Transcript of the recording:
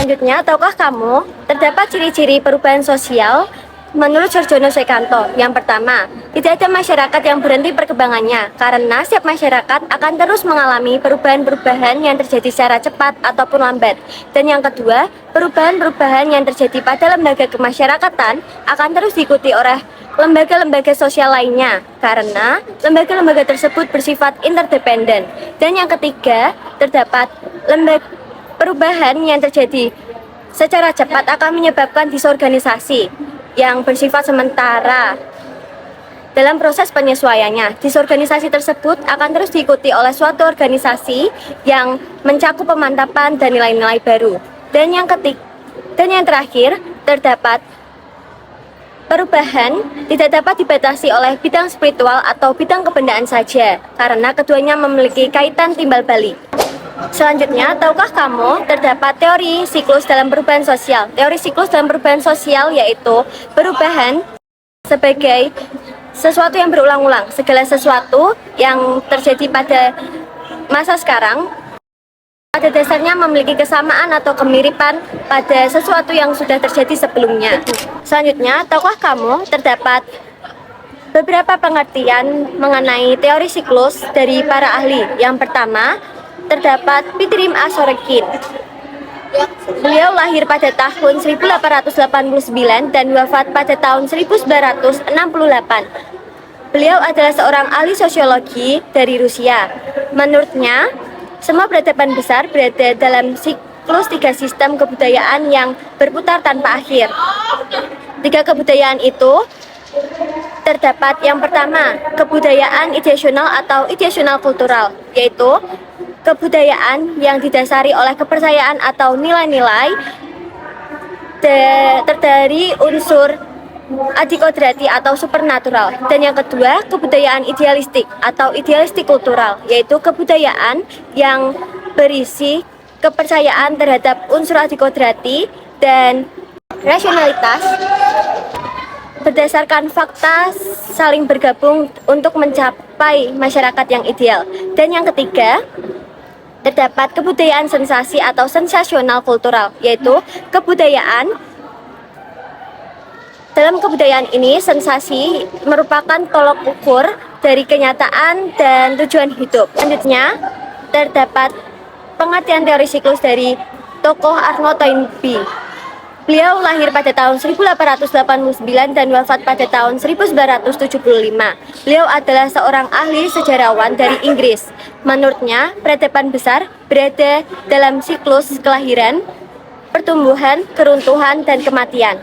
Selanjutnya, tahukah kamu terdapat ciri-ciri perubahan sosial menurut Surjono Swekanto? Yang pertama, tidak ada masyarakat yang berhenti perkembangannya karena setiap masyarakat akan terus mengalami perubahan-perubahan yang terjadi secara cepat ataupun lambat. Dan yang kedua, perubahan-perubahan yang terjadi pada lembaga kemasyarakatan akan terus diikuti oleh lembaga-lembaga sosial lainnya karena lembaga-lembaga tersebut bersifat interdependen. Dan yang ketiga, terdapat perubahan yang terjadi secara cepat akan menyebabkan disorganisasi yang bersifat sementara dalam proses penyesuaiannya. Disorganisasi tersebut akan terus diikuti oleh suatu organisasi yang mencakup pemantapan dan nilai-nilai baru. Dan yang terakhir, terdapat perubahan tidak dapat dibatasi oleh bidang spiritual atau bidang kebendaan saja karena keduanya memiliki kaitan timbal balik. Selanjutnya, tahukah kamu terdapat teori siklus dalam perubahan sosial? Teori siklus dalam perubahan sosial yaitu perubahan sebagai sesuatu yang berulang-ulang. Segala sesuatu yang terjadi pada masa sekarang pada dasarnya memiliki kesamaan atau kemiripan pada sesuatu yang sudah terjadi sebelumnya. Selanjutnya, tahukah kamu terdapat beberapa pengertian mengenai teori siklus dari para ahli? Yang pertama, terdapat Pitrim Asorekin. Beliau lahir pada tahun 1889 dan wafat pada tahun 1968. Beliau adalah seorang ahli sosiologi dari Rusia. Menurutnya, semua peradaban besar berada dalam siklus 3 sistem kebudayaan yang berputar tanpa akhir. 3 kebudayaan itu terdapat yang pertama, kebudayaan ideasional atau ideasional kultural, yaitu kebudayaan yang didasari oleh kepercayaan atau nilai-nilai dari unsur adikodrati atau supernatural. Dan yang kedua, kebudayaan idealistik atau idealistik kultural, yaitu kebudayaan yang berisi kepercayaan terhadap unsur adikodrati dan rasionalitas berdasarkan fakta saling bergabung untuk mencapai masyarakat yang ideal. Dan yang ketiga, terdapat kebudayaan sensasi atau sensasional kultural, yaitu dalam kebudayaan ini sensasi merupakan tolok ukur dari kenyataan dan tujuan hidup. Selanjutnya, terdapat pengertian teori siklus dari tokoh Arnold Toynbee. Beliau lahir pada tahun 1889 dan wafat pada tahun 1975. Beliau adalah seorang ahli sejarawan dari Inggris. Menurutnya, peradaban besar berada dalam siklus kelahiran, pertumbuhan, keruntuhan, dan kematian.